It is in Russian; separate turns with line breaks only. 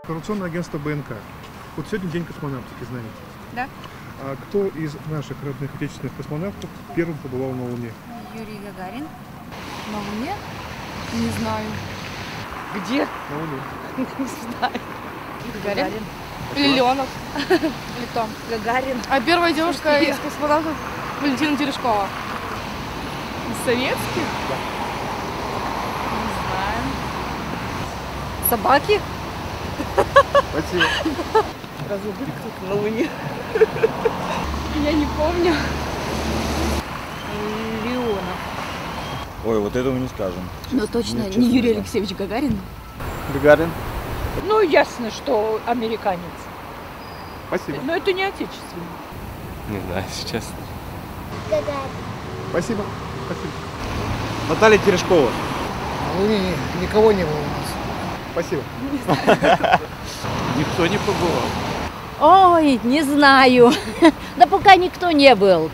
Информационное агентство БНК. Вот сегодня день космонавтики, знаете?
Да.
А кто из наших родных отечественных космонавтов первым побывал на Луне?
Юрий Гагарин. На Луне? Не знаю.
Где?
На Луне.
Не знаю.
Гагарин. Или Леонов. Или Том.
Гагарин.
А первая девушка из космонавтов Валентина Терешкова. Советских?
Да.
Не знаю.
Собаки?
Спасибо.
Разве будет кто-то на Луне?
Я не помню.
Леонов.
Ой, вот этого не скажем.
Ну точно,
честно,
не Юрий
да.
Алексеевич Гагарин.
Гагарин.
Ну, ясно, что американец.
Спасибо.
Но это не отечественный.
Не знаю, если честно.
Спасибо. Спасибо.
Наталья Терешкова.
На Луне никого не было у нас.
Спасибо.
Никто не побывал.
Ой, не знаю. Да пока никто не был.